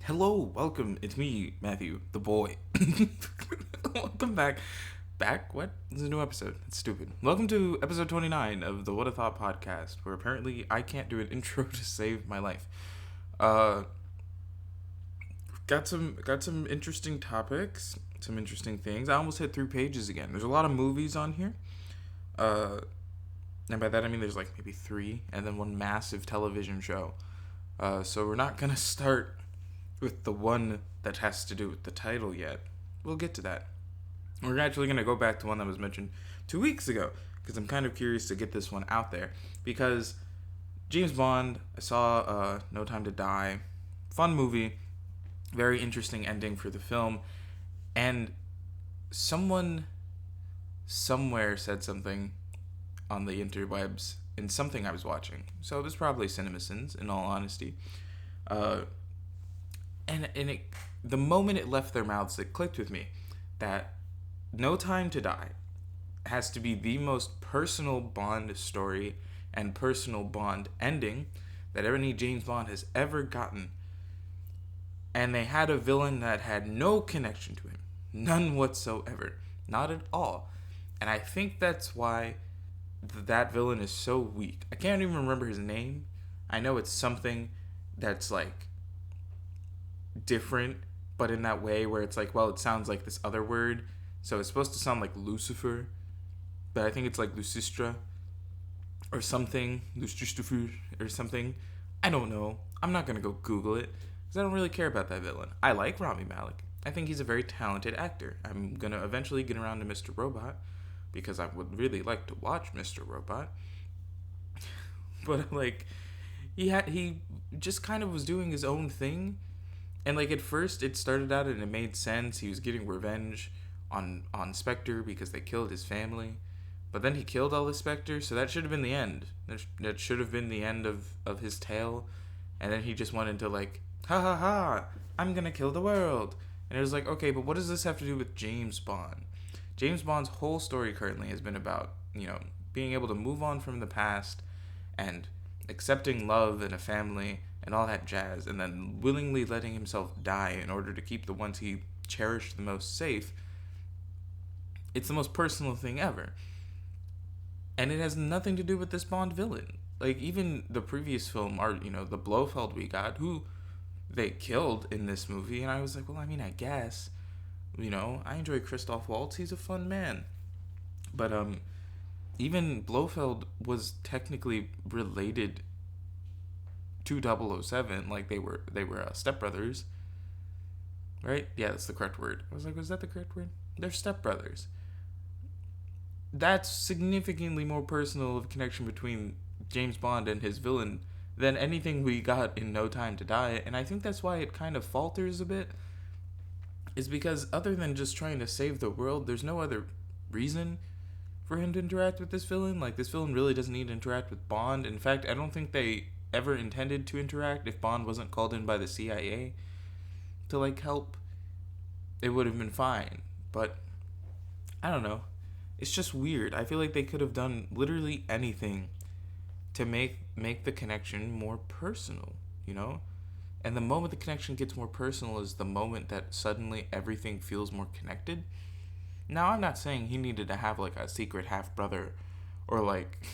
Hello, welcome. It's me, Matthew, the boy. Welcome back. Back? What? This is a new episode. It's stupid. Welcome to episode 29 of the What a Thought podcast, where apparently I can't do an intro to save my life. Uh, got some interesting topics, some interesting things. I almost hit 3 pages again. There's a lot of movies on here. Uh, and by that I mean there's like maybe 3, and then one massive television show. So we're not gonna start with the one that has to do with the title yet. We'll get to that. We're actually going to go back to one that was mentioned 2 weeks ago because I'm kind of curious to get this one out there because James Bond, I saw No Time to Die, fun movie, very interesting ending for the film, and someone somewhere said something on the interwebs in something I was watching. So it was probably CinemaSins, in all honesty. And the moment it left their mouths, it clicked with me that No Time to Die has to be the most personal Bond story and personal Bond ending that any James Bond has ever gotten. And they had a villain that had no connection to him. None whatsoever. Not at all. And I think that's why that villain is so weak. I can't even remember his name. I know it's something that's like different, but in that way where it's like, well, it sounds like this other word, so it's supposed to sound like Lucifer, but I think it's like Lucistra or something, Lucifer or something. I don't know. I'm not gonna go Google it because I don't really care about that villain. I like Rami Malek. I think he's a very talented actor. I'm gonna eventually get around to Mr. Robot because I would really like to watch Mr. Robot. But like, he just kind of was doing his own thing. And like at first it started out and it made sense. He was getting revenge on Spectre because they killed his family. But then he killed all the Spectre, so that should have been the end. That should have been the end of his tale. And then he just went into like, ha ha ha, I'm gonna kill the world. And it was like, okay, but what does this have to do with James Bond? James Bond's whole story currently has been about, being able to move on from the past and accepting love and a family and all that jazz, and then willingly letting himself die in order to keep the ones he cherished the most safe. It's the most personal thing ever. And it has nothing to do with this Bond villain. Like, even the previous film, or, the Blofeld we got, who they killed in this movie, and I was like, well, I mean, I guess. I enjoy Christoph Waltz, he's a fun man. But, even Blofeld was technically related to 007, like they were stepbrothers, right? Yeah, that's the correct word. I was like, was that the correct word? They're stepbrothers. That's significantly more personal of a connection between James Bond and his villain than anything we got in No Time to Die, and I think that's why it kind of falters a bit, is because other than just trying to save the world, there's no other reason for him to interact with this villain. Like, this villain really doesn't need to interact with Bond. In fact, I don't think they ever intended to interact. If Bond wasn't called in by the CIA to like help, it would have been fine. But I don't know, it's just weird. I feel like they could have done literally anything to make the connection more personal, and the moment the connection gets more personal is the moment that suddenly everything feels more connected. Now, I'm not saying he needed to have like a secret half brother or like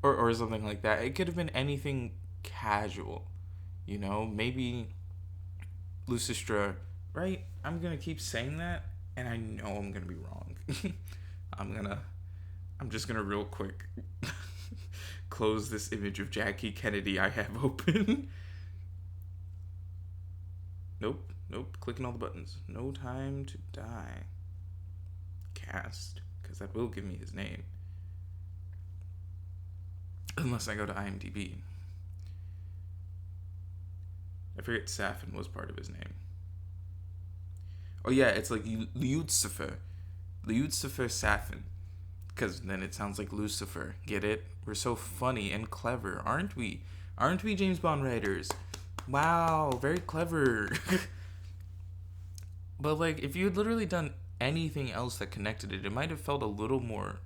or something like that. It could have been anything casual, maybe Lucistra, right? I'm gonna keep saying that, and I know I'm gonna be wrong. I'm just gonna real quick close this image of Jackie Kennedy I have open. Nope, clicking all the buttons. No Time to Die. Cast, because that will give me his name. Unless I go to IMDb. I forget Safin was part of his name. Oh yeah, it's like Lucifer Safin. Because then it sounds like Lucifer. Get it? We're so funny and clever, aren't we? Aren't we, James Bond writers? Wow, very clever. But like, if you had literally done anything else that connected it, it might have felt a little more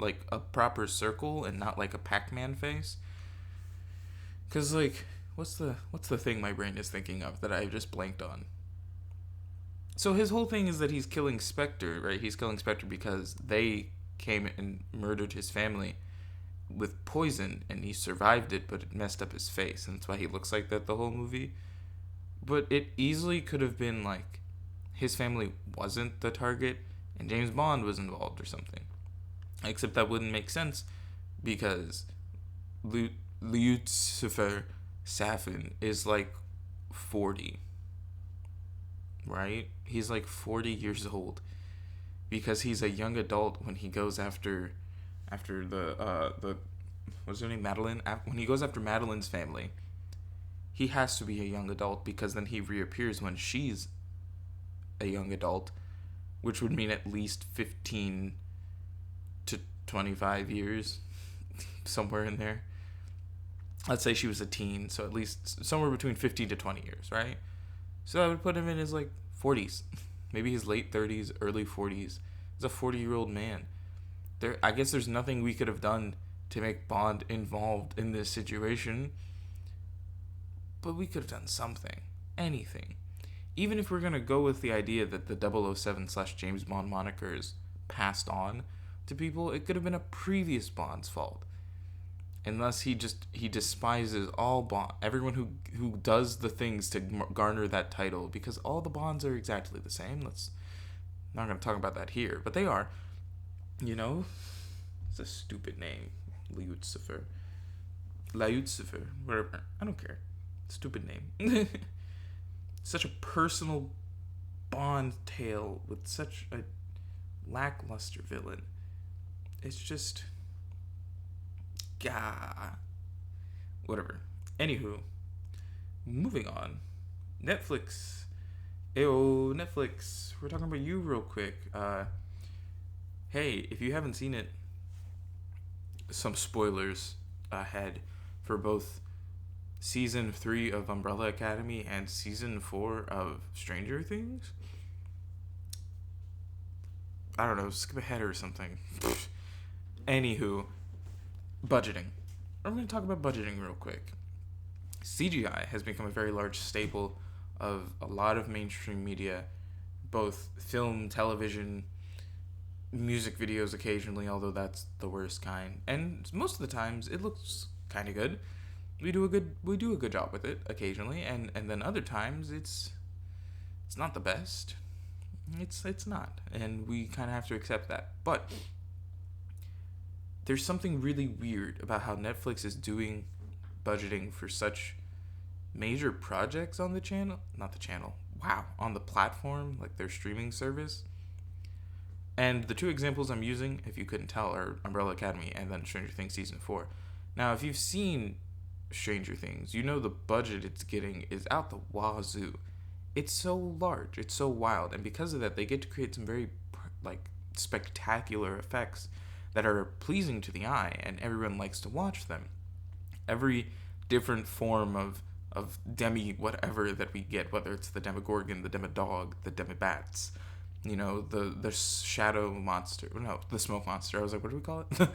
like a proper circle and not like a Pac-Man face. Because like, what's the thing my brain is thinking of that I just blanked on? So his whole thing is that he's killing Spectre, right? He's killing Spectre because they came and murdered his family with poison, and he survived it, but it messed up his face, and that's why he looks like that the whole movie. But it easily could have been like his family wasn't the target, and James Bond was involved or something. Except that wouldn't make sense because Lucifer Safin is like 40, right? He's like 40 years old because he's a young adult when he goes after the what's her name, Madeline. When he goes after Madeline's family, he has to be a young adult because then he reappears when she's a young adult, which would mean at least 15 to 25 years, somewhere in there. Let's say she was a teen, so at least somewhere between 15 to 20 years, right? So I would put him in his like 40s, maybe his late 30s, early 40s. He's a 40-year-old man. I guess there's nothing we could have done to make Bond involved in this situation, but we could have done something, anything. Even if we're going to go with the idea that the 007/James Bond moniker is passed on to people, it could have been a previous Bond's fault. Unless he despises all Bond, everyone who does the things to garner that title, because all the Bonds are exactly the same. Not going to talk about that here, but they are. You know? It's a stupid name. Lucifer, whatever. I don't care. Stupid name. Such a personal Bond tale with such a lackluster villain. It's just... Gah. Whatever. Anywho, moving on. Netflix. Ayo, Netflix. We're talking about you real quick. Hey, if you haven't seen it, some spoilers ahead for both Season 3 of Umbrella Academy and Season 4 of Stranger Things. I don't know, skip ahead or something. Anywho, budgeting. I'm going to talk about budgeting real quick. CGI has become a very large staple of a lot of mainstream media, both film, television, music videos occasionally, although that's the worst kind. And most of the times it looks kind of good. We do a good job with it occasionally, and then other times it's not the best. It's not, and we kind of have to accept that. But there's something really weird about how Netflix is doing budgeting for such major projects on the channel. Not the channel. Wow, on the platform, like their streaming service. And the two examples I'm using, if you couldn't tell, are Umbrella Academy and then Stranger Things Season 4. Now, if you've seen Stranger Things, you know the budget it's getting is out the wazoo. It's so large, it's so wild, and because of that, they get to create some very, like, spectacular effects that are pleasing to the eye, and everyone likes to watch them. Every different form of demi whatever that we get, whether it's the Demogorgon, the Demodog, the Demibats, you know, the shadow monster, no, the smoke monster. I was like, what do we call it?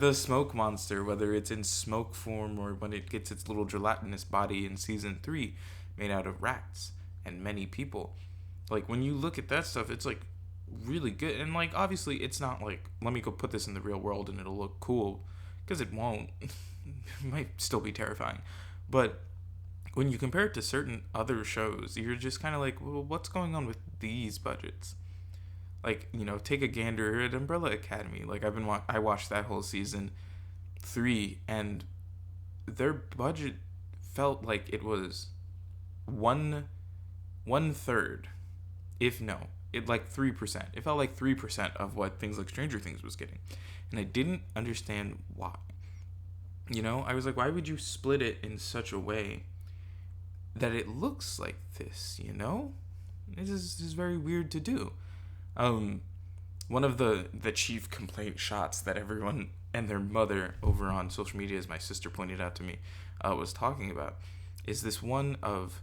The smoke monster, whether it's in smoke form or when it gets its little gelatinous body in Season 3 made out of rats and many people. Like, when you look at that stuff, it's like really good. And like, obviously it's not like, let me go put this in the real world and it'll look cool, because it won't. It might still be terrifying. But when you compare it to certain other shows, you're just kind of like, well, what's going on with these budgets? Like, you know, take a gander at Umbrella Academy. Like, I watched that whole Season 3, and their budget felt like it was one third, if no, it like 3%. It felt like 3% of what things like Stranger Things was getting, and I didn't understand why. You know, I was like, why would you split it in such a way that it looks like this, you know? This is very weird to do. One of the chief complaint shots that everyone and their mother over on social media, as my sister pointed out to me, was talking about, is this one of,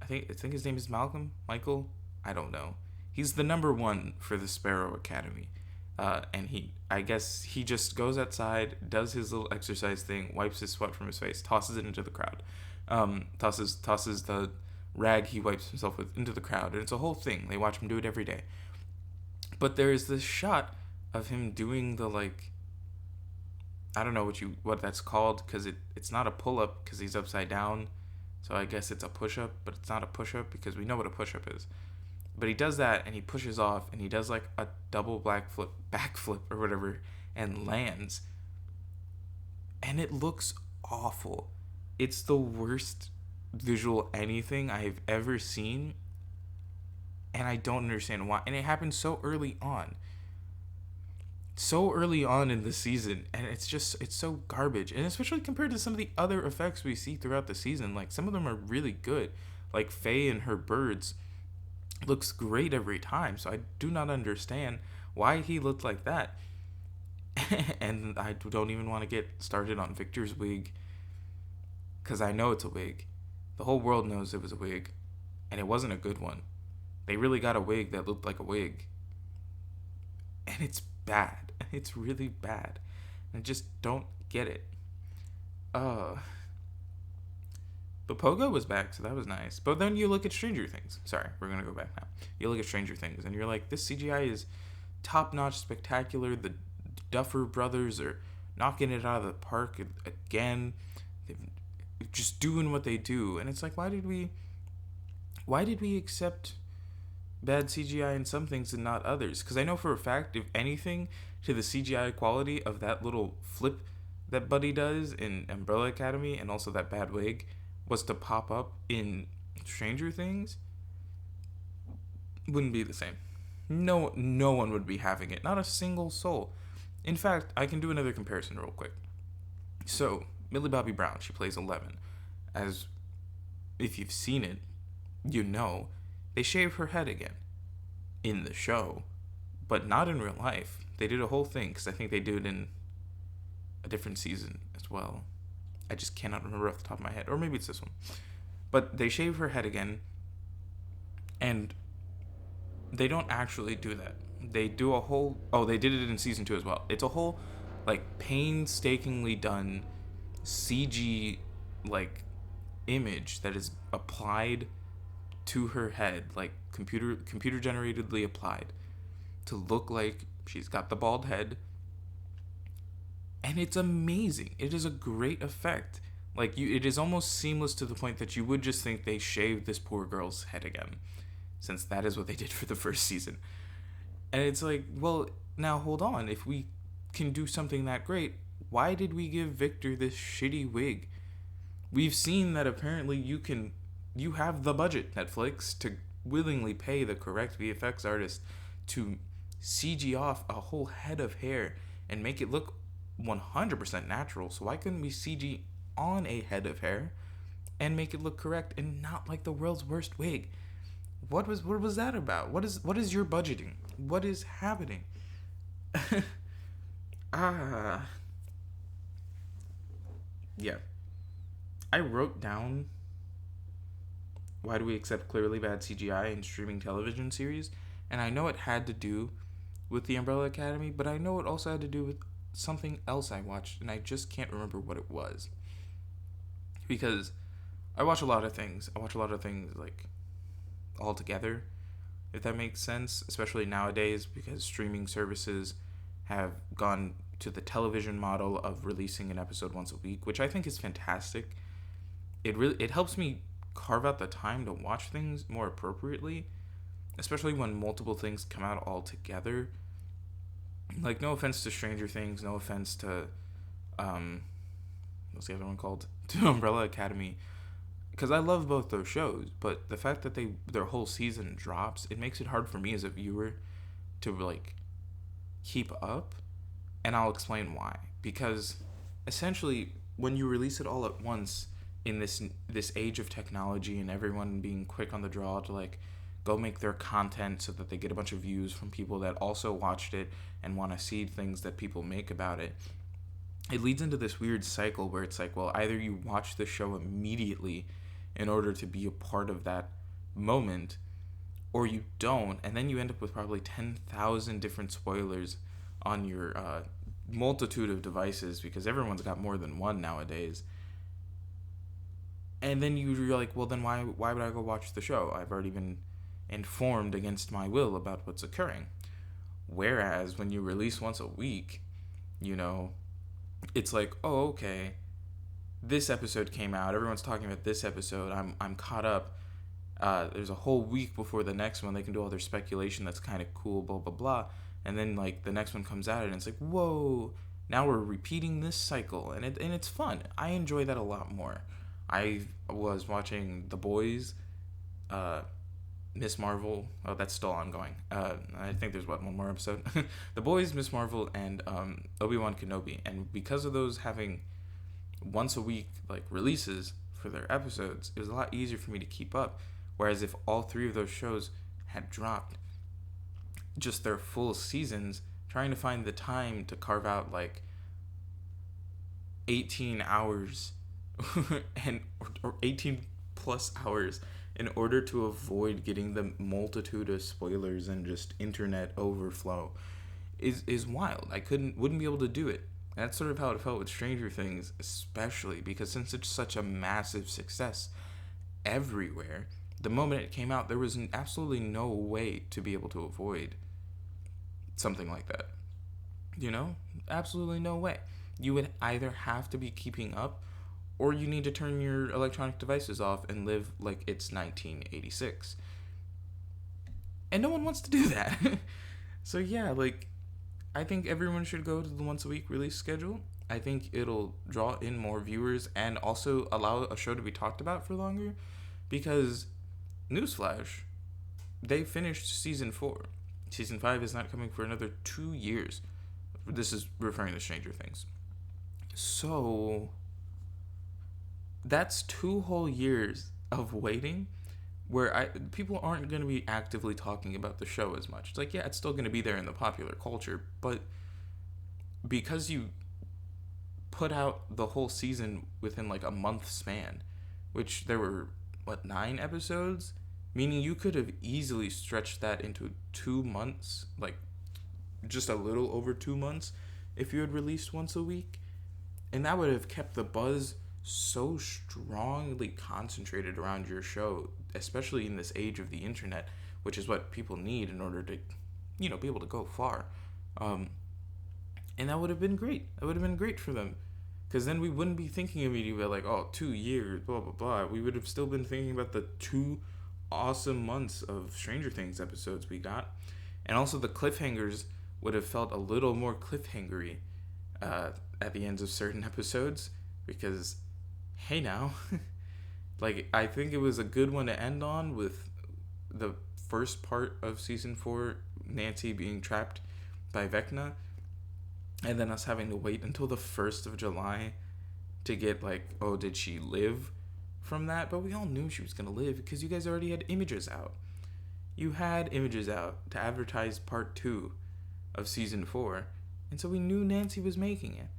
I think his name is Michael, I don't know. He's the number one for the Sparrow Academy. And I guess he just goes outside, does his little exercise thing, wipes his sweat from his face, tosses it into the crowd. Tosses the rag he wipes himself with into the crowd, and it's a whole thing. They watch him do it every day. But there is this shot of him doing the, like, I don't know what that's called, because it's not a pull up because he's upside down, so I guess it's a push up, but it's not a push up because we know what a push up is. But he does that and he pushes off and he does like a double backflip or whatever, and lands, and it looks awful. It's the worst visual anything I've ever seen, and I don't understand why. And it happened so early on. So early on in the season, and it's so garbage. And especially compared to some of the other effects we see throughout the season, like some of them are really good. Like Faye and her birds looks great every time. So I do not understand why he looked like that. And I don't even want to get started on Victor's wig, because I know it's a wig. The whole world knows it was a wig, and it wasn't a good one. They really got a wig that looked like a wig, and it's bad. It's really bad. I just don't get it. But Pogo was back, so that was nice. But then you look at Stranger Things. Sorry, we're gonna go back now. You look at Stranger Things, and you're like, this CGI is top-notch, spectacular. The Duffer Brothers are knocking it out of the park again. They're just doing what they do, and it's like, why did we accept bad CGI in some things and not others? Because I know for a fact, if anything, to the CGI quality of that little flip that Buddy does in Umbrella Academy, and also that bad wig, was to pop up in Stranger Things, wouldn't be the same. No one would be having it. Not a single soul. In fact, I can do another comparison real quick. So, Millie Bobby Brown, she plays 11. As if you've seen it, you know, they shave her head again in the show, but not in real life. They did a whole thing, because I think they do it in a different season as well. I just cannot remember off the top of my head, or maybe it's this one. But they shave her head again, and they don't actually do that. They do a whole... Oh, they did it in season 2 as well. It's a whole, like, painstakingly done CG, like, image that is applied to her head, like computer generatedly applied, to look like she's got the bald head. And it's amazing. It is a great effect. Like, it is almost seamless to the point that you would just think they shaved this poor girl's head again, since that is what they did for the first season. And it's like, well, now hold on. If we can do something that great, why did we give Victor this shitty wig? We've seen that apparently you have the budget, Netflix, to willingly pay the correct VFX artist to CG off a whole head of hair and make it look 100% natural. So why couldn't we CG on a head of hair and make it look correct and not like the world's worst wig? What was that about? What is your budgeting? What is happening? Yeah. I wrote down, why do we accept clearly bad CGI in streaming television series? And I know it had to do with the Umbrella Academy, but I know it also had to do with something else I watched, and I just can't remember what it was. Because I watch a lot of things. I watch a lot of things, like, all together, if that makes sense, especially nowadays, because streaming services have gone to the television model of releasing an episode once a week, which I think is fantastic. It helps me carve out the time to watch things more appropriately, especially when multiple things come out all together. Like, no offense to Stranger Things, no offense to what's the other one called? To Umbrella Academy, because I love both those shows, but the fact that their whole season drops, it makes it hard for me as a viewer to, like, keep up. And I'll explain why. Because essentially, when you release it all at once in this age of technology and everyone being quick on the draw to, like, go make their content so that they get a bunch of views from people that also watched it and want to see things that people make about it, it leads into this weird cycle where it's like, well, either you watch the show immediately in order to be a part of that moment, or you don't, and then you end up with probably 10,000 different spoilers on your multitude of devices, because everyone's got more than one nowadays. And then you're like, well, then why would I go watch the show? I've already been informed against my will about what's occurring. Whereas when you release once a week, you know, it's like, oh, okay, this episode came out. Everyone's talking about this episode. I'm caught up. There's a whole week before the next one. They can do all their speculation. That's kind of cool, blah, blah, blah. And then, like, the next one comes out, and it's like, whoa, now we're repeating this cycle. And it's fun. I enjoy that a lot more. I was watching The Boys, Miss Marvel. Oh, that's still ongoing. I think there's, one more episode? The Boys, Miss Marvel, and Obi-Wan Kenobi. And because of those having once a week, like, releases for their episodes, it was a lot easier for me to keep up. Whereas if all three of those shows had dropped just their full seasons, trying to find the time to carve out, like, 18 hours or 18 plus hours in order to avoid getting the multitude of spoilers and just internet overflow is wild. I wouldn't be able to do it. And that's sort of how it felt with Stranger Things, especially because since it's such a massive success everywhere, the moment it came out, there was absolutely no way to be able to avoid something like that. You know? Absolutely no way. You would either have to be keeping up, or you need to turn your electronic devices off and live like it's 1986. And no one wants to do that. So yeah, like, I think everyone should go to the once a week release schedule. I think it'll draw in more viewers and also allow a show to be talked about for longer. Because, newsflash, they finished season 4. Season 5 is not coming for another 2 years. This is referring to Stranger Things. So, that's 2 whole years of waiting where people aren't going to be actively talking about the show as much. It's like, yeah, it's still going to be there in the popular culture, but because you put out the whole season within like a month span, which there were, 9 episodes? Meaning you could have easily stretched that into 2 months, like just a little over 2 months, if you had released once a week. And that would have kept the buzz so strongly concentrated around your show, especially in this age of the internet, which is what people need in order to, be able to go far. And that would have been great. That would have been great for them. Because then we wouldn't be thinking immediately like, 2 years, blah, blah, blah. We would have still been thinking about the 2 awesome months of Stranger Things episodes we got. And also the cliffhangers would have felt a little more cliffhangery at the ends of certain episodes. Because, hey now, like, I think it was a good one to end on with the first part of season 4, Nancy being trapped by Vecna. And then us having to wait until the 1st of July to get, like, did she live from that? But we all knew she was going to live because you guys already had images out. You had images out to advertise part 2 of season 4. And so we knew Nancy was making it,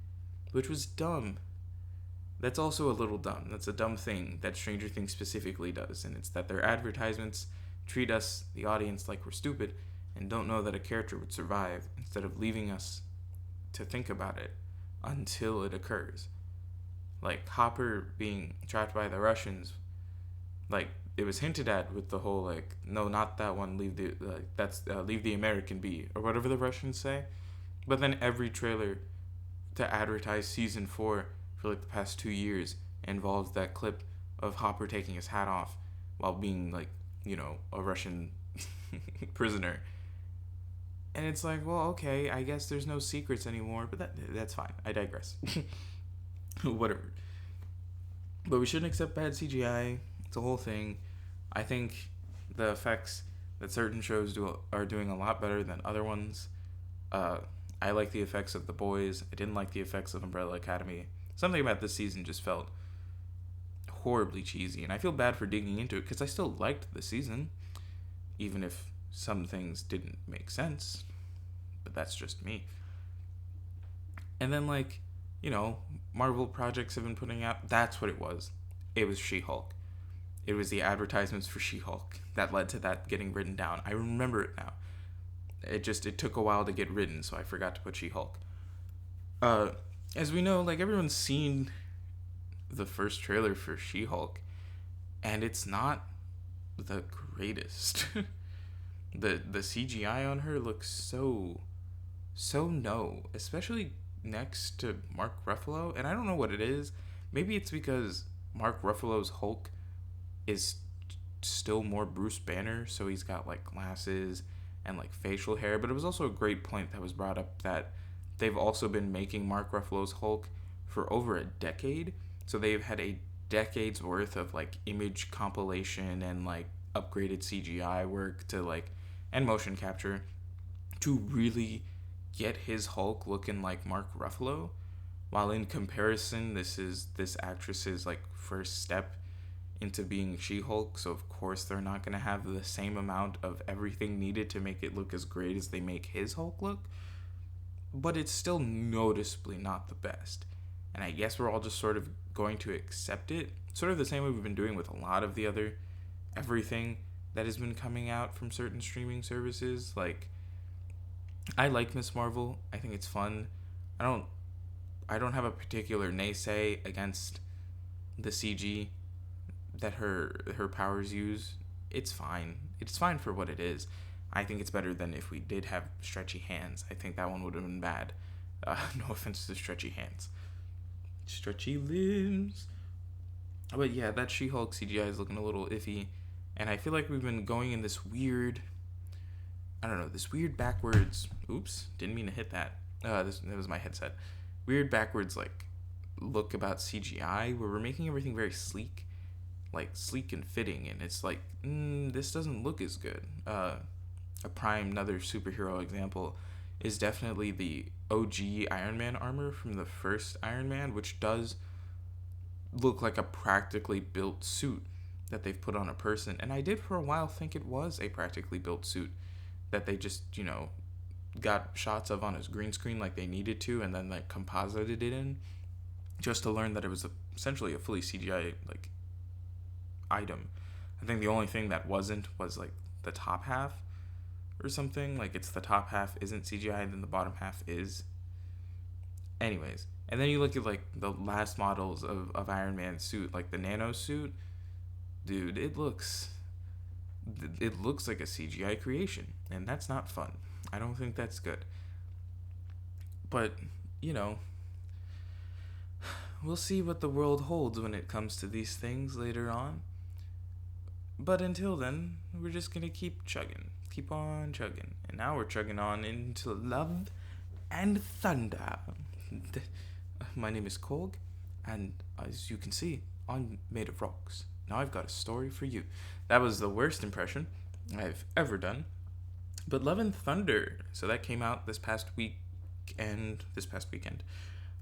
which was dumb. That's also a little dumb. That's a dumb thing that Stranger Things specifically does. And it's that their advertisements treat us, the audience, like we're stupid and don't know that a character would survive instead of leaving us to think about it until it occurs. Like Hopper being trapped by the Russians, like it was hinted at with the whole like, no, not that one, leave the American be, or whatever the Russians say. But then every trailer to advertise season 4 for like the past 2 years involves that clip of Hopper taking his hat off while being like, a Russian prisoner. And it's like, well, okay, I guess there's no secrets anymore, but that's fine. I digress. Whatever. But we shouldn't accept bad CGI. It's a whole thing. I think the effects that certain shows are doing a lot better than other ones. I like the effects of The Boys. I didn't like the effects of Umbrella Academy. Something about this season just felt horribly cheesy, and I feel bad for digging into it because I still liked the season, even if some things didn't make sense, but that's just me. And then, like, Marvel projects have been putting out, that's what it was. It was She-Hulk. It was the advertisements for She-Hulk that led to that getting written down. I remember it now. It took a while to get written, so I forgot to put She-Hulk. As we know, like, everyone's seen the first trailer for She-Hulk, and it's not the greatest. The CGI on her looks so no, especially next to Mark Ruffalo, and I don't know what it is. Maybe it's because Mark Ruffalo's Hulk is still more Bruce Banner, so he's got like glasses and like facial hair. But it was also a great point that was brought up that they've also been making Mark Ruffalo's Hulk for over a decade, so they've had a decade's worth of like image compilation and like upgraded CGI work to like and motion capture to really get his Hulk looking like Mark Ruffalo. While in comparison, this is this actress's like first step into being She-Hulk, so of course they're not gonna have the same amount of everything needed to make it look as great as they make his Hulk look. But it's still noticeably not the best. And I guess we're all just sort of going to accept it. Sort of the same way we've been doing with a lot of the other everything that has been coming out from certain streaming services. Like, I like Miss Marvel. I think it's fun. I don't have a particular naysay against the CG that her powers use. It's fine. It's fine for what it is. I think it's better than if we did have stretchy hands. I think that one would have been bad. No offense to stretchy hands. Stretchy limbs. But yeah, that She-Hulk CGI is looking a little iffy. And I feel like we've been going in this weird, I don't know, this weird backwards, oops, didn't mean to hit that. That was my headset. Weird backwards, like, look about CGI where we're making everything very sleek. Like, sleek and fitting. And it's like, this doesn't look as good. Another superhero example is definitely the OG Iron Man armor from the first Iron Man, which does look like a practically built suit that they've put on a person. And I did for a while think it was a practically built suit that they just, got shots of on his green screen like they needed to and then like composited it in, just to learn that it was essentially a fully CGI like item. I think the only thing that wasn't was like the top half or something. Like it's the top half isn't CGI and then the bottom half is. Anyways, and then you look at like the last models of Iron Man's suit, like the nano suit. Dude, it looks like a CGI creation, and that's not fun. I don't think that's good. But, we'll see what the world holds when it comes to these things later on. But until then, we're just gonna keep chugging. Keep on chugging. And now we're chugging on into Love and Thunder. My name is Korg, and as you can see, I'm made of rocks. Now I've got a story for you. That was the worst impression I've ever done. But Love and Thunder, so that came out this past weekend.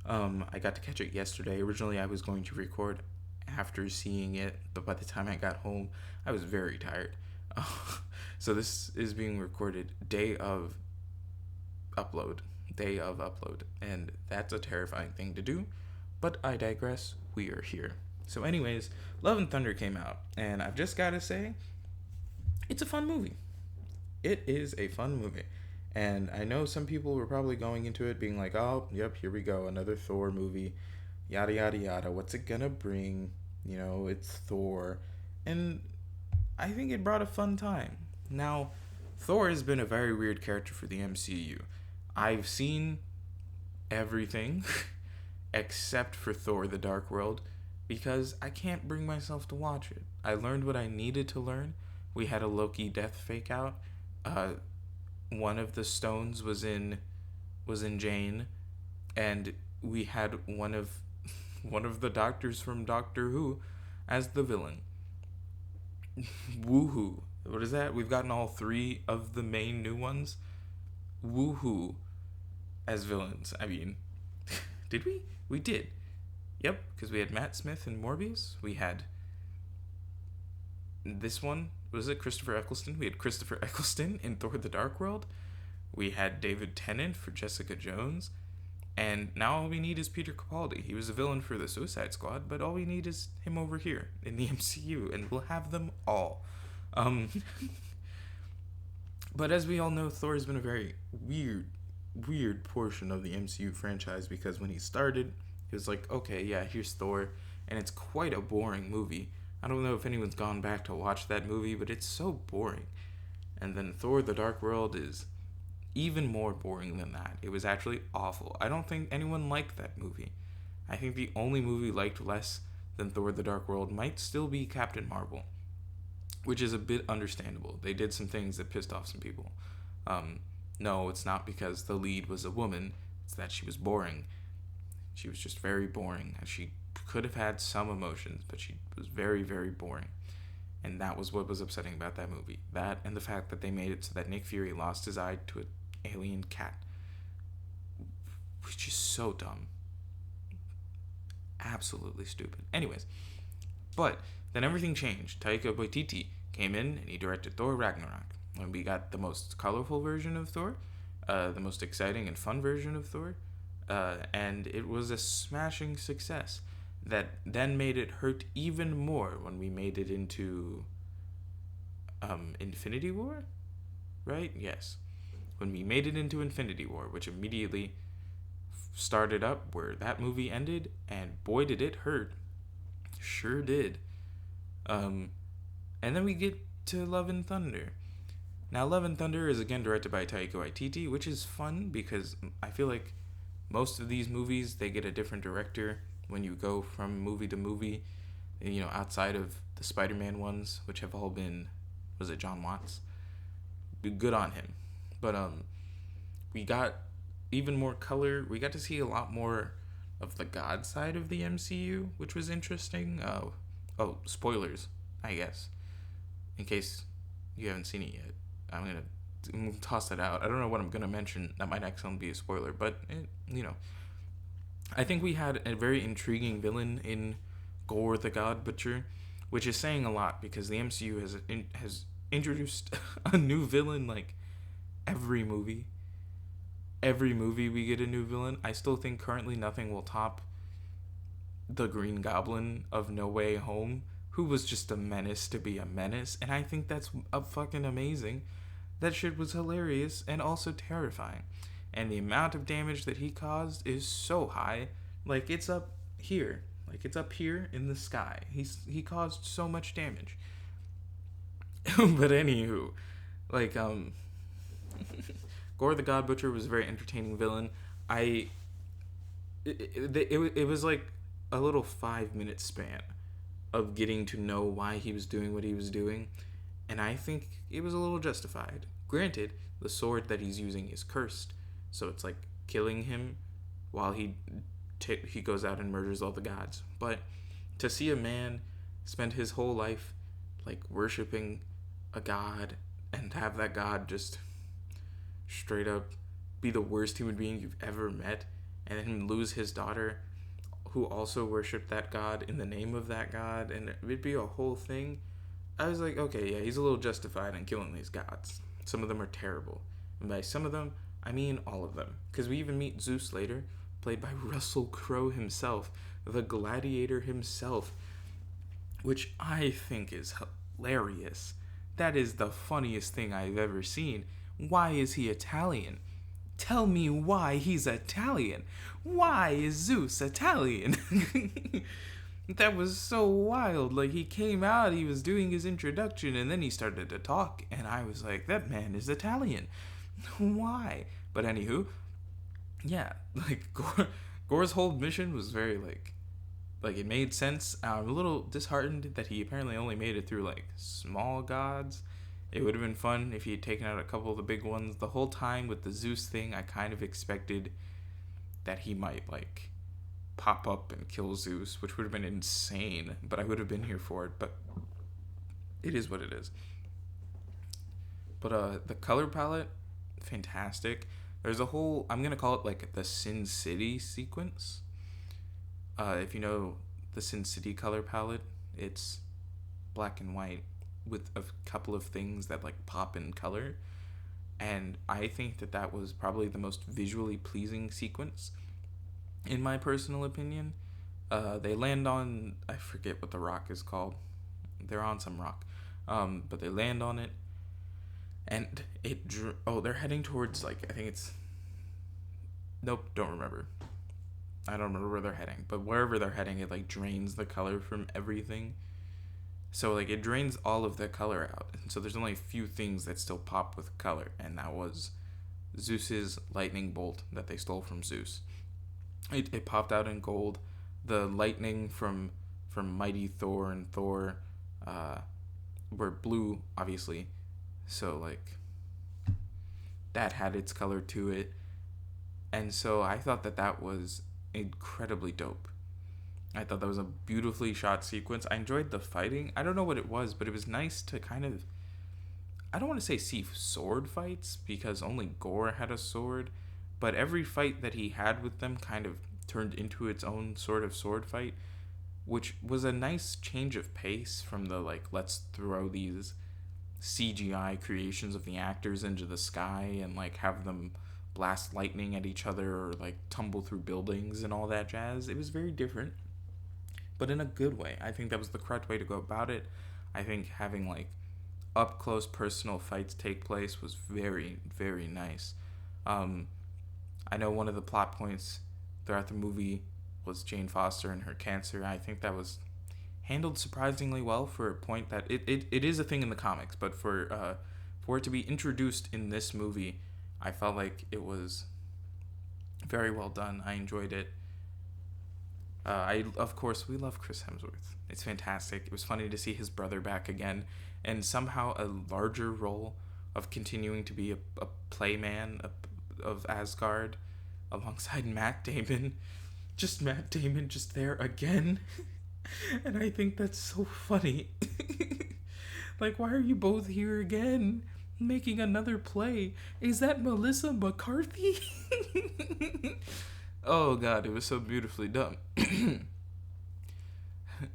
I got to catch it yesterday. Originally, I was going to record after seeing it, but by the time I got home, I was very tired. So this is being recorded day of upload, and that's a terrifying thing to do, but I digress. We are here. So anyways, Love and Thunder came out, and I've just got to say, it's a fun movie. It is a fun movie. And I know some people were probably going into it being like, oh, yep, here we go, another Thor movie, yada, yada, yada. What's it gonna bring? It's Thor. And I think it brought a fun time. Now, Thor has been a very weird character for the MCU. I've seen everything except for Thor: The Dark World because I can't bring myself to watch it. I learned what I needed to learn. We had a Loki death fake out. One of the stones was in Jane, and we had one of the doctors from Doctor Who as the villain. Woohoo. What is that? We've gotten all three of the main new ones. Woohoo as villains. I mean, did we? We did. Yep, because we had Matt Smith in Morbius. We had this one. Was it Christopher Eccleston? We had Christopher Eccleston in Thor: The Dark World. We had David Tennant for Jessica Jones. And now all we need is Peter Capaldi. He was a villain for the Suicide Squad, but all we need is him over here in the MCU, and we'll have them all. But as we all know, Thor has been a very weird portion of the MCU franchise, because when he started, it was like, okay, yeah, here's Thor, and it's quite a boring movie. I don't know if anyone's gone back to watch that movie, but it's so boring. And then Thor: The Dark World is even more boring than that. It was actually awful. I don't think anyone liked that movie. I think the only movie liked less than Thor: The Dark World might still be Captain Marvel, which is a bit understandable. They did some things that pissed off some people. No, it's not because the lead was a woman. It's that she was boring. She was just very boring. She could have had some emotions, but she was very, very boring. And that was what was upsetting about that movie. That and the fact that they made it so that Nick Fury lost his eye to an alien cat. Which is so dumb. Absolutely stupid. Anyways, but then everything changed. Taika Waititi came in and he directed Thor Ragnarok. And we got the most colorful version of Thor, the most exciting and fun version of Thor, and it was a smashing success that then made it hurt even more when we made it into Infinity War, right? Yes. When we made it into Infinity War, which immediately started up where that movie ended, and boy did it hurt. Sure did. And then we get to Love and Thunder. Now, Love and Thunder is again directed by Taika Waititi, which is fun because I feel like most of these movies, they get a different director when you go from movie to movie, you know, outside of the Spider-Man ones, which have all been, was it John Watts? Good on him. But we got even more color. We got to see a lot more of the God side of the MCU, which was interesting. Oh, spoilers, I guess, in case you haven't seen it yet. I'm gonna toss that out. I don't know what I'm gonna mention. That might actually be a spoiler, but I think we had a very intriguing villain in Gore the God Butcher, which is saying a lot because the MCU has introduced a new villain like every movie. Every movie we get a new villain. I still think currently nothing will top the Green Goblin of No Way Home, who was just a menace to be a menace, and I think that's fucking amazing. That shit was hilarious and also terrifying. And the amount of damage that he caused is so high. Like, it's up here. Like, it's up here in the sky. He caused so much damage. But anywho, like, Gore the God Butcher was a very entertaining villain. It was like a little 5-minute span of getting to know why he was doing what he was doing, and I think it was a little justified. Granted, the sword that he's using is cursed, so it's like killing him while he goes out and murders all the gods. But to see a man spend his whole life like worshiping a god and have that god just straight up be the worst human being you've ever met, and then him lose his daughter who also worshipped that god in the name of that god, and it'd be a whole thing. I was like, okay, yeah, he's a little justified in killing these gods. Some of them are terrible. And by some of them, I mean all of them. Because we even meet Zeus later, played by Russell Crowe himself, the gladiator himself, which I think is hilarious. That is the funniest thing I've ever seen. Why is he Italian? Tell me why he's Italian. Why is Zeus Italian? That was so wild. Like, he came out, he was doing his introduction, and then he started to talk, and I was like, that man is Italian. Why? But anywho, yeah, like, Gore's whole mission was very, like it made sense. I'm a little disheartened that he apparently only made it through, like, small gods. It would have been fun if he had taken out a couple of the big ones. The whole time with the Zeus thing, I kind of expected that he might, like, pop up and kill Zeus, which would have been insane, but I would have been here for it. But it is what it is. But the color palette, fantastic. There's a whole, I'm gonna call it like the Sin City sequence. If you know the Sin City color palette, it's black and white with a couple of things that like pop in color, and I think that was probably the most visually pleasing sequence, in my personal opinion. They land on, I forget what the rock is called. They're on some rock, but they land on it, and they're heading towards, like, I think it's, nope, don't remember. I don't remember where they're heading, but wherever they're heading, it like drains the color from everything. So like it drains all of the color out, and so there's only a few things that still pop with color, and that was Zeus's lightning bolt that they stole from Zeus. It popped out in gold. The lightning from Mighty Thor and Thor uh, were blue, obviously. So like that had its color to it, and so I thought that that was incredibly dope. I thought that was a beautifully shot sequence. I enjoyed the fighting. I don't know what it was, but it was nice to kind of. I don't want to say see sword fights because only Gore had a sword, but every fight that he had with them kind of turned into its own sort of sword fight, which was a nice change of pace from the like let's throw these CGI creations of the actors into the sky and like have them blast lightning at each other or like tumble through buildings and all that jazz. It was very different, but in a good way. I think that was the correct way to go about it. I think having like up close personal fights take place was very, very nice. Um, I know one of the plot points throughout the movie was Jane Foster and her cancer. I think that was handled surprisingly well for a point that it is a thing in the comics, but for it to be introduced in this movie, I felt like it was very well done. I enjoyed it. I of course we love Chris Hemsworth. It's fantastic. It was funny to see his brother back again, and somehow a larger role of continuing to be a playman of Asgard, alongside Matt Damon. Just Matt Damon just there again. And I think that's so funny. Like, why are you both here again? Making another play? Is that Melissa McCarthy? Oh god, it was so beautifully done.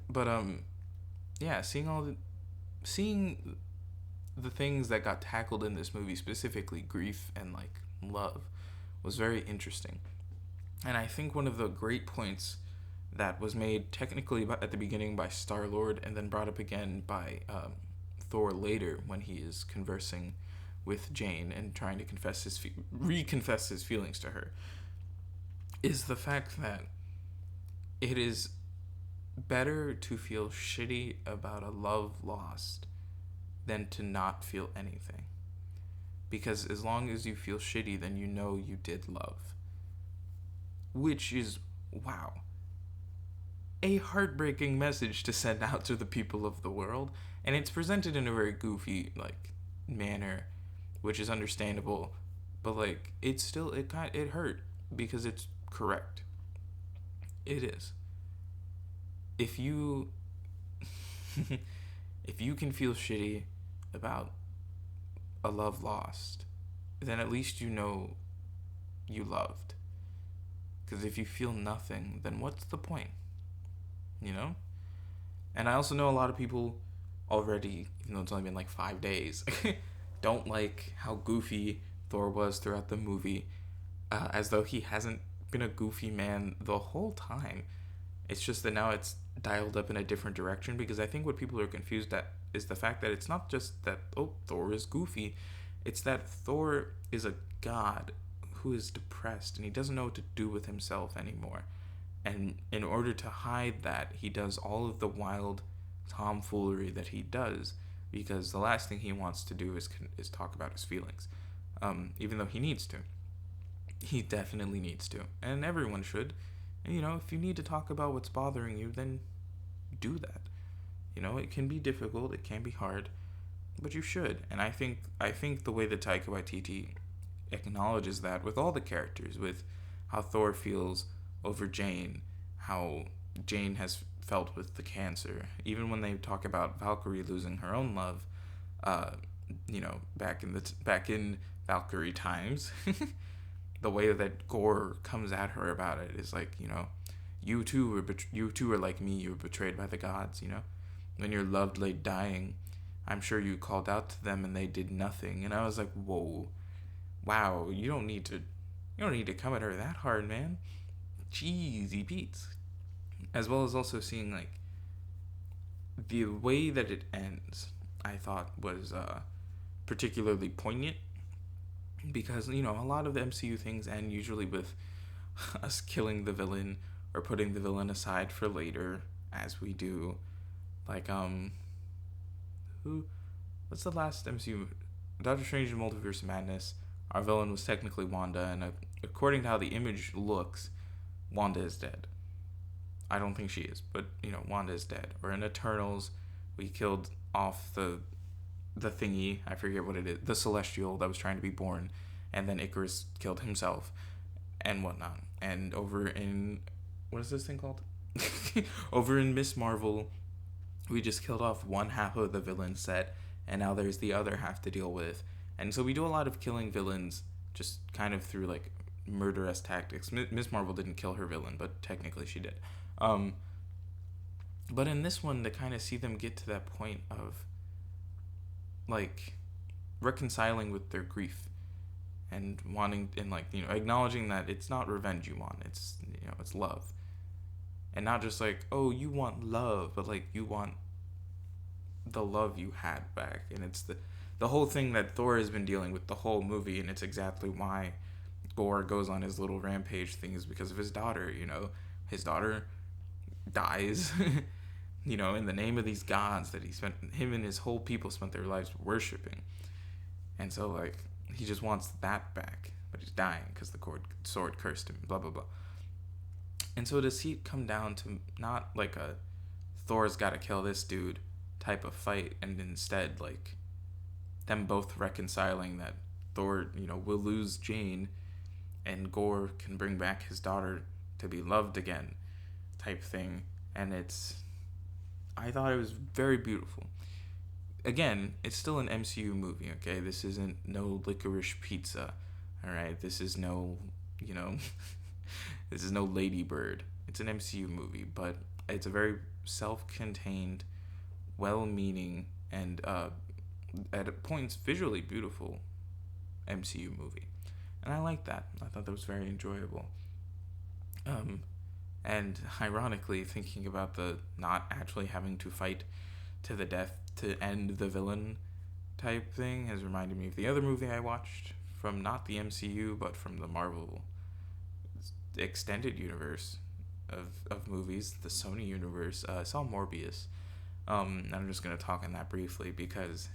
But yeah, seeing the things that got tackled in this movie, specifically grief and like love, was very interesting. And I think one of the great points that was made technically at the beginning by Star-Lord and then brought up again by Thor later when he is conversing with Jane and trying to reconfess his feelings to her, is the fact that it is better to feel shitty about a love lost than to not feel anything. Because as long as you feel shitty, then you know you did love. Which is, wow, a heartbreaking message to send out to the people of the world. And it's presented in a very goofy, like, manner, which is understandable. But, like, it hurt because it's correct. It is. If you if you can feel shitty about a love lost, then at least you know you loved. Because if you feel nothing, then what's the point? You know? And I also know a lot of people already, even though it's only been like 5 days, don't like how goofy Thor was throughout the movie, as though he hasn't been a goofy man the whole time. It's just that now it's dialed up in a different direction, because I think what people are confused at is the fact that it's not just that, oh, Thor is goofy. It's that Thor is a god who is depressed and he doesn't know what to do with himself anymore. And in order to hide that, he does all of the wild tomfoolery that he does, because the last thing he wants to do is talk about his feelings. Even though he needs to. He definitely needs to. And everyone should. And, you know, if you need to talk about what's bothering you, then do that. You know, it can be difficult, it can be hard, but you should. And I think the way that Taika Waititi acknowledges that with all the characters, with how Thor feels over Jane, how Jane has felt with the cancer, even when they talk about Valkyrie losing her own love, you know, back in Valkyrie times, the way that Gore comes at her about it is like, you know, you too are like me, you were betrayed by the gods, you know, when your loved lay dying, I'm sure you called out to them and they did nothing. And I was like, whoa, wow, you don't need to come at her that hard, man. Cheesy Pete's. As well as also seeing, like, the way that it ends, I thought was particularly poignant, because, you know, a lot of the MCU things end usually with us killing the villain or putting the villain aside for later, as we do. Like, What's the last MCU? Doctor Strange in Multiverse of Madness. Our villain was technically Wanda, and according to how the image looks, Wanda is dead. I don't think she is, but Wanda is dead. Or in Eternals, we killed off the thingy. I forget what it is. The Celestial that was trying to be born, and then Icarus killed himself, and whatnot. And over in what is this thing called? Over in Miss Marvel, we just killed off one half of the villain set, and now there's the other half to deal with. And so we do a lot of killing villains, just kind of through like murderous tactics. Miss Marvel didn't kill her villain, but technically she did. But in this one, to kind of see them get to that point of like reconciling with their grief and wanting and acknowledging that it's not revenge you want, it's it's love. And not just like, oh, you want love, but like you want the love you had back. And it's the whole thing that Thor has been dealing with the whole movie, and it's exactly why Gore goes on his little rampage thing, is because of his daughter. His daughter dies in the name of these gods that him and his whole people spent their lives worshiping. And so like he just wants that back, but he's dying because the sword cursed him, blah blah blah. And so to see it come down to not like a Thor's gotta kill this dude type of fight, and instead like them both reconciling that Thor will lose Jane, and Gore can bring back his daughter to be loved again type thing. And I thought it was very beautiful. Again, it's still an MCU movie, okay? This isn't no Licorice Pizza, all right? This is no, this is no Lady Bird. It's an MCU movie, but it's a very self-contained, well-meaning, and at points visually beautiful MCU movie. And I like that. I thought that was very enjoyable. And ironically, thinking about the not actually having to fight to the death to end the villain type thing has reminded me of the other movie I watched from not the MCU, but from the Marvel extended universe of movies, the Sony universe. I saw Morbius. And I'm just going to talk on that briefly because,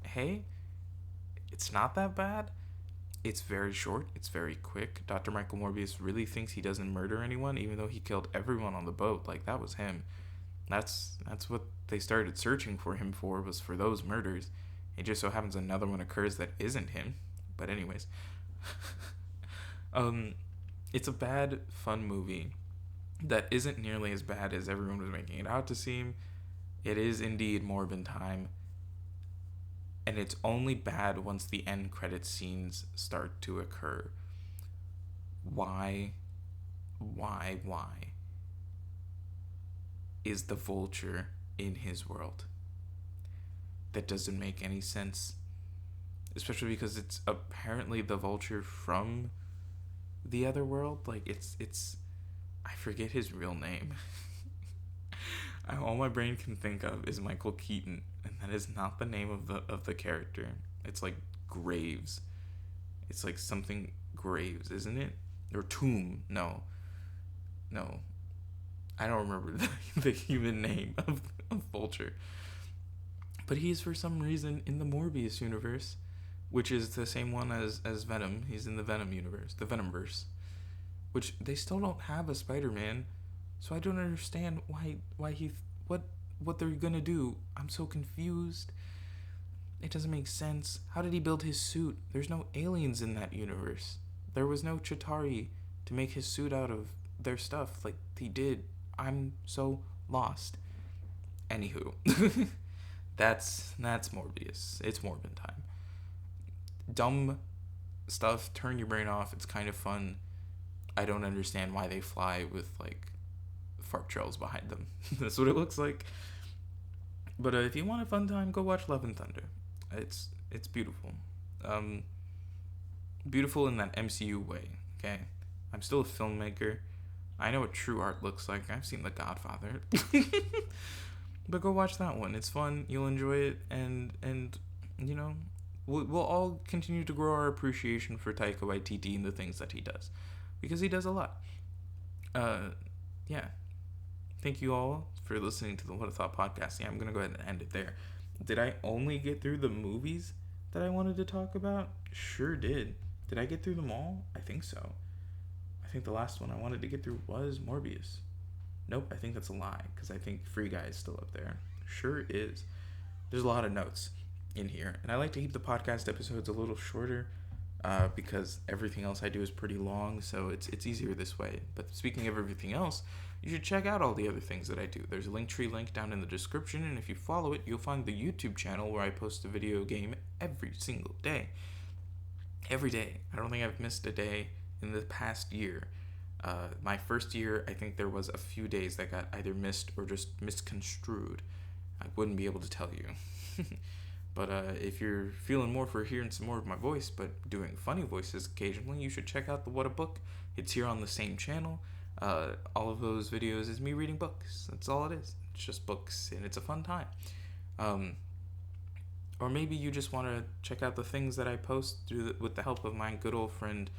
hey, it's not that bad. It's very short. It's very quick. Dr. Michael Morbius really thinks he doesn't murder anyone, even though he killed everyone on the boat. Like, that was him. That's what they started searching for him for, was for those murders. It just so happens another one occurs that isn't him. But anyways. It's a bad, fun movie that isn't nearly as bad as everyone was making it out to seem. It is indeed Morbin time. And it's only bad once the end credit scenes start to occur. Why is the Vulture in his world? That doesn't make any sense. Especially because it's apparently the Vulture from the other world. Like, it's I forget his real name. All my brain can think of is Michael Keaton, and that is not the name of the character. It's like Graves. It's like something Graves, isn't it? Or Tomb. No. I don't remember the human name of Vulture. But he's for some reason in the Morbius universe, which is the same one as Venom. He's in the Venom universe, the Venomverse, which they still don't have a Spider-Man. So I don't understand why he what they're gonna do. I'm so confused. It doesn't make sense. How did he build his suit? There's no aliens in that universe. There was no Chitauri to make his suit out of their stuff like he did. I'm so lost. Anywho, that's Morbius. It's Morbin time. Dumb stuff. Turn your brain off. It's kind of fun. I don't understand why they fly with like fart trails behind them. That's what it looks like. But if you want a fun time, go watch Love and Thunder. It's beautiful. Beautiful in that MCU way, okay? I'm still a filmmaker. I know what true art looks like. I've seen The Godfather. But go watch that one. It's fun. You'll enjoy it. And we'll all continue to grow our appreciation for Taika Waititi and the things that he does. Because he does a lot. Yeah. Thank you all for listening to the What a Thought podcast. Yeah, I'm going to go ahead and end it there. Did I only get through the movies that I wanted to talk about? Sure did. Did I get through them all? I think so. I think the last one I wanted to get through was Morbius. Nope, I think that's a lie, because I think Free Guy is still up there. Sure is. There's a lot of notes in here, and I like to keep the podcast episodes a little shorter because everything else I do is pretty long, so it's easier this way. But speaking of everything else, you should check out all the other things that I do. There's a Linktree link down in the description, and if you follow it, you'll find the YouTube channel where I post a video game every single day. Every day. I don't think I've missed a day in the past year. My first year, I think there was a few days that got either missed or just misconstrued. I wouldn't be able to tell you. But if you're feeling more for hearing some more of my voice, but doing funny voices occasionally, you should check out the Whatta book. It's here on the same channel. All of those videos is me reading books. That's all it is. It's just books, and it's a fun time. Or maybe you just want to check out the things that I post with the help of my good old friend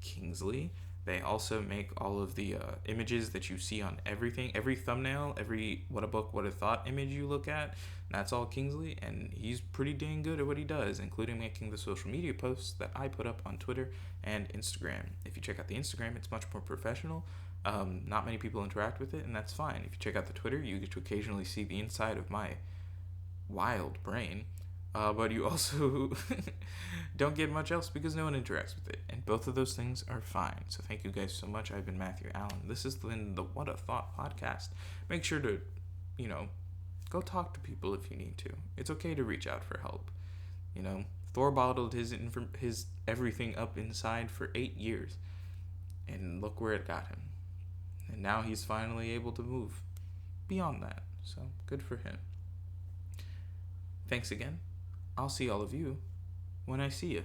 Kingsley. They also make all of the images that you see on everything, every thumbnail, every What a Book, What a Thought image you look at. That's all Kingsley, and he's pretty dang good at what he does, including making the social media posts that I put up on Twitter and Instagram. If you check out the Instagram, it's much more professional. Not many people interact with it, and that's fine. If you check out the Twitter, you get to occasionally see the inside of my wild brain. But you also don't get much else because no one interacts with it. And both of those things are fine. So thank you guys so much. I've been Matthew Allen. This has been the What a Thought podcast. Make sure to, go talk to people if you need to. It's okay to reach out for help. Thor bottled his everything up inside for 8 years. And look where it got him. And now he's finally able to move beyond that. So good for him. Thanks again. I'll see all of you when I see you.